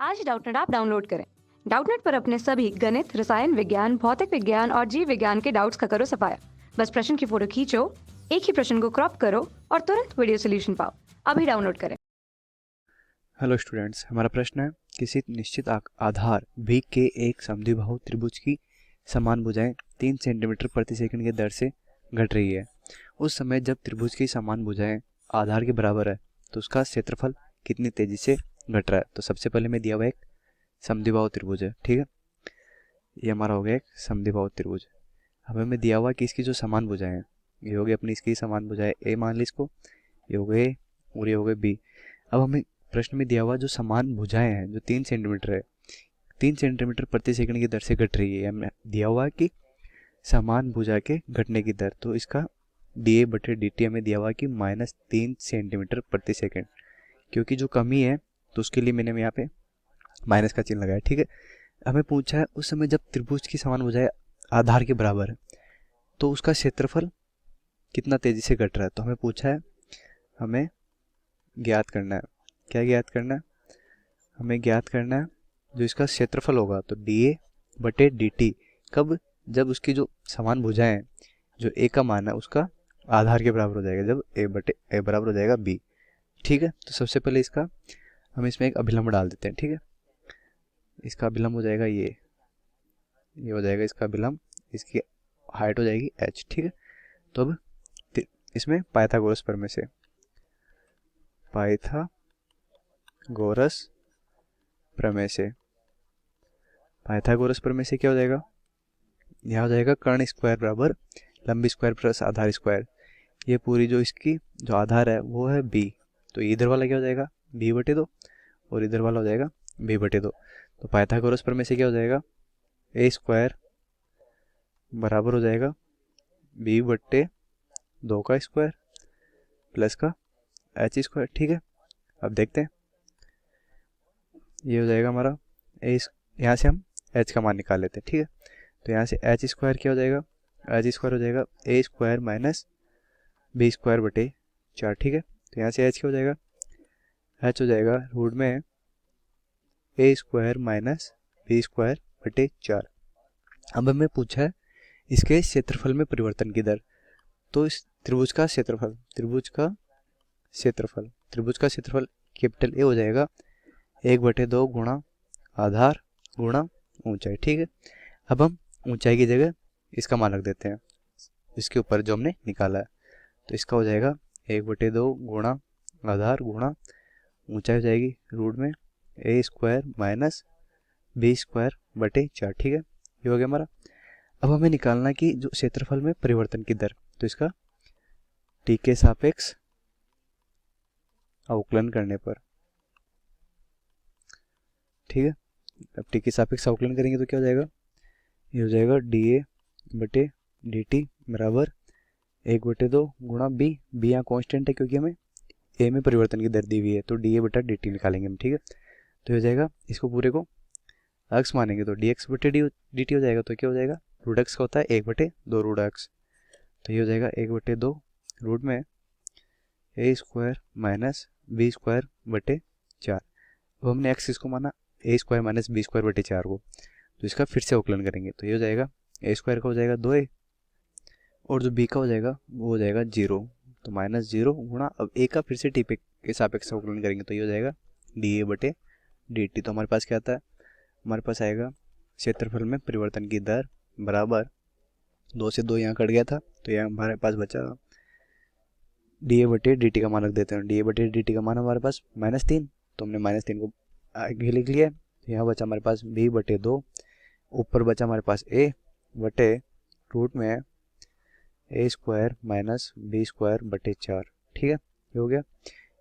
आज Doubtnut app download करें। Doubtnut पर अपने सभी गणित, रसायन विज्ञान, भौतिक विज्ञान और जीव विज्ञान के डाउट्स का करो सफाया। बस प्रश्न की फोटो खींचो, एक ही प्रश्न को क्रॉप करो और तुरंत वीडियो सोल्यूशन पाओ। अभी डाउनलोड करें। हेलो स्टूडेंट्स, हमारा प्रश्न है किसी निश्चित आधार v के एक समद्विबाहु त्रिभुज की समान भुजाएं 3 सेंटीमीटर प्रति सेकंड की दर से घट रही है। उस समय जब त्रिभुज की समान भुजाएं आधार के बराबर है तो उसका क्षेत्रफल कितनी तेजी से घट रहा है। तो सबसे पहले मैं दिया हुआ एक समद्विबाहु त्रिभुज है, ठीक है। ये हमारा हो गया एक समद्विबाहु त्रिभुज। अब हमें दिया हुआ कि इसकी जो समान भुजाएं हैं, ये हो गई अपनी इसकी समान भुजाएं ए, मान ली इसको, ये हो गए और ये हो गए बी। अब हमें प्रश्न में दिया हुआ जो समान भुजाएं हैं जो 3 सेंटीमीटर है, 3 सेंटीमीटर प्रति सेकंड की दर से घट रही है। हमें दिया हुआ है कि समान भुजा के घटने की दर, तो इसका डी ए बटे डी टी हमें दिया हुआ कि -3 सेंटीमीटर प्रति सेकंड, क्योंकि जो कमी है तो उसके लिए मैंने यहाँ पे माइनस का चिन्ह लगाया, ठीक है। हमें पूछा है उस समय जब त्रिभुज की समान भुजाएं आधार के बराबर है तो उसका क्षेत्रफल कितना तेजी से घट रहा है। तो हमें पूछा है, हमें ज्ञात करना है। क्या ज्ञात करना है? हमें ज्ञात करना है जो इसका क्षेत्रफल होगा, तो डी ए बटे डी टी कब, जब उसकी जो समान भुजाएं हैं, जो ए का मान है उसका आधार के बराबर हो जाएगा, जब ए बटे ए बराबर हो जाएगा बी, ठीक है। तो सबसे पहले इसका हम इसमें एक अभिलंब डाल देते हैं, ठीक है। इसका अभिलंब हो जाएगा ये हो जाएगा इसका अभिलंब, इसकी हाइट हो जाएगी h, ठीक है। तो अब इसमें पाइथागोरस प्रमेय से, पाइथागोरस प्रमेय से क्या हो जाएगा, यहाँ हो जाएगा कर्ण स्क्वायर बराबर लंबी स्क्वायर प्लस आधार स्क्वायर। ये पूरी जो इसकी जो आधार है वो है b, तो इधर वाला क्या हो जाएगा b/2 और इधर वाला हो जाएगा b/2। तो पाइथागोरस प्रमेय से क्या हो जाएगा, a स्क्वायर बराबर हो जाएगा b/2 का स्क्वायर प्लस का h स्क्वायर, ठीक है। अब देखते हैं, ये हो जाएगा हमारा a, यहाँ से हम h का मान निकाल लेते हैं, ठीक है। तो यहाँ से h स्क्वायर क्या हो जाएगा, h स्क्वायर हो जाएगा a square minus b square बटे 4, ठीक है। तो यहाँ से h क्या हो जाएगा, h हो जाएगा रूट में a square minus b square बटे 4। अब हमें पूछा है इसके क्षेत्रफल में परिवर्तन की दर। तो इस त्रिभुज का क्षेत्रफल कैपिटल ए हो जाएगा 1/2 गुणा आधार गुणा ऊंचाई, ठीक है। अब हम ऊंचाई की जगह इसका मान रख देते हैं इसके ऊपर जो हमने निकाला है। तो इसका हो जाएगा 1/2 गुणा आधार गुणा ऊंचाई हो जाएगी रूट में a square minus b square बटे 4, ठीक है। ये हो गया हमारा। अब हमें निकालना कि जो क्षेत्रफल में परिवर्तन की दर, तो इसका t के सापेक्ष अवकलन करने पर, ठीक है। अब t के सापेक्ष अवकलन करेंगे तो क्या हो जाएगा, ये हो जाएगा dA बटे dt बराबर 1/2 गुणा b यहाँ कांस्टेंट है क्योंकि हमें a में परिवर्तन की दर दी हुई है, तो dA बटा dt निकालेंगे हम, ठीक है। तो हो जाएगा, इसको पूरे को अक्स मानेंगे तो dx बटे dt हो जाएगा। तो क्या हो जाएगा, रूट एक्स का होता है 1/2 रूट एक्स, तो ये हो जाएगा 1/2 रूट में a square minus b square बटे 4। अब हमने एक्स इसको माना a square minus b square बटे 4 को, तो इसका फिर से अवकलन करेंगे तो ये हो जाएगा a स्क्वायर का हो जाएगा 2a और जो b का हो जाएगा वो हो जाएगा 0, तो -0 गुणा, अब a का फिर से t के सापेक्ष अवकलन करेंगे तो ये हो जाएगा dA बटे dt। तो हमारे पास क्या आता है, हमारे पास आएगा क्षेत्रफल में परिवर्तन की दर बराबर 2 से 2 यहाँ कट गया था, तो यहाँ हमारे पास बचा dA बटे dt का मान रख देते हैं। dA बटे dt का मान हमारे पास -3, तो हमने -3 को आगे लिख लिया। यहाँ बचा हमारे पास b/2, ऊपर बचा हमारे पास a बटे रूट में a square minus b square बटे 4, ठीक है। ये हो गया।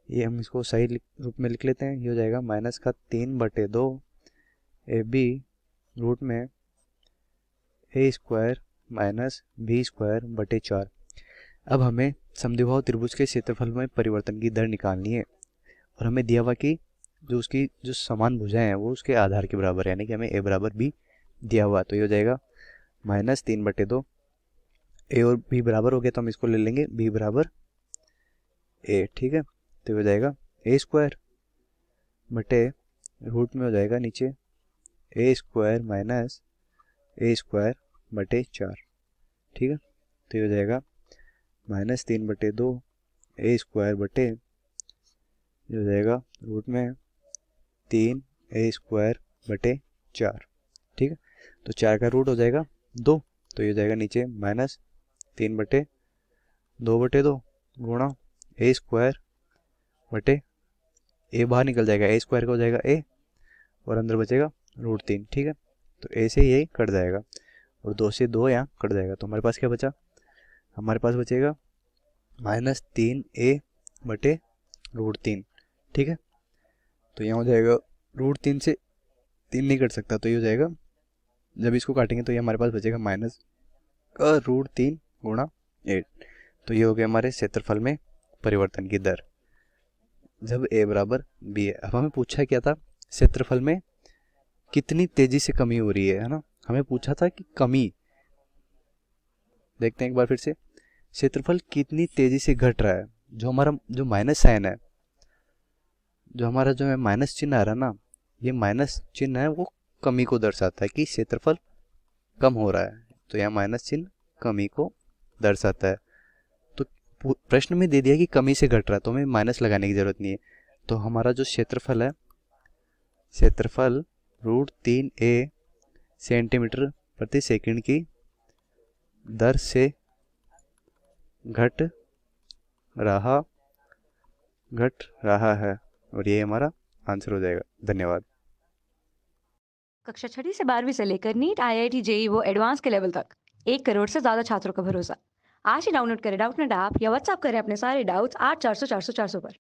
ये हम इसको सही रूप में लिख लेते हैं, ये हो जाएगा -3/2 ab रूट में a square minus b square बटे 4। अब हमें समद्विबाहु त्रिभुज के क्षेत्रफल में परिवर्तन की दर निकालनी है और हमें दिया हुआ कि जो उसकी जो समान भुजाएं हैं वो उसके आधार के बराबर है, यानी कि हमें a बराबर b दिया हुआ। तो ये हो जाएगा -3/2, a और b बराबर हो गया तो हम इसको ले लेंगे b बराबर a, ठीक है। तो हो जाएगा a स्क्वायर बटे रूट में हो जाएगा नीचे ए स्क्वायर माइनस ए स्क्वायर बटे 4, ठीक है। तो ये हो जाएगा -3/2 ए स्क्वायर बटे, ये हो जाएगा रूट में 3 ए स्क्वायर बटे 4, ठीक है। तो 4 का रूट हो जाएगा 2, तो ये हो जाएगा नीचे -3/2 गुणा ए स्क्वायर बटे, ए बाहर निकल जाएगा, ए स्क्वायर का हो जाएगा ए और अंदर बचेगा √3, ठीक है। तो ए से ये कट जाएगा और 2 से 2 यहाँ कट जाएगा, तो हमारे पास क्या बचा, हमारे पास बचेगा -3a बटे √3, ठीक है। तो यहाँ हो जाएगा √3 से 3 नहीं कट सकता, तो ये हो जाएगा, जब इसको काटेंगे तो ये हमारे पास बचेगा -√3 गुणा 8। तो ये हो गया हमारे क्षेत्रफल में परिवर्तन की दर जब a बराबर b है। अब हमें पूछा क्या था, क्षेत्रफल में कितनी तेजी से कमी हो रही है ना, हमें पूछा था कि कमी, देखते हैं एक बार फिर से, क्षेत्रफल कितनी तेजी से घट रहा है। जो हमारा जो माइनस साइन है, जो हमारा जो है माइनस चिन्ह आ रहा है ना, ये माइनस चिन्ह है वो कमी को दर्शाता है कि क्षेत्रफल कम हो रहा है, तो यहाँ माइनस चिन्ह कमी को दर्शाता है। तो प्रश्न में दे दिया कि कमी से घट रहा है, तो हमें माइनस लगाने की जरूरत नहीं है। तो हमारा जो क्षेत्रफल है, क्षेत्रफल √3a सेंटीमीटर प्रति सेकंड की दर से घट रहा है, और ये हमारा आंसर हो जाएगा। धन्यवाद। कक्षा 6वीं से 12वीं से लेकर नीट, IIT, JEE वो एडवांस के लेवल तक 1 करोड़ से ज्यादा छात्रों का भरोसा। आज ही डाउनलोड करें डाउटनेट ऐप या व्हाट्सएप करें अपने सारे डाउट्स 8400 400 400 पर।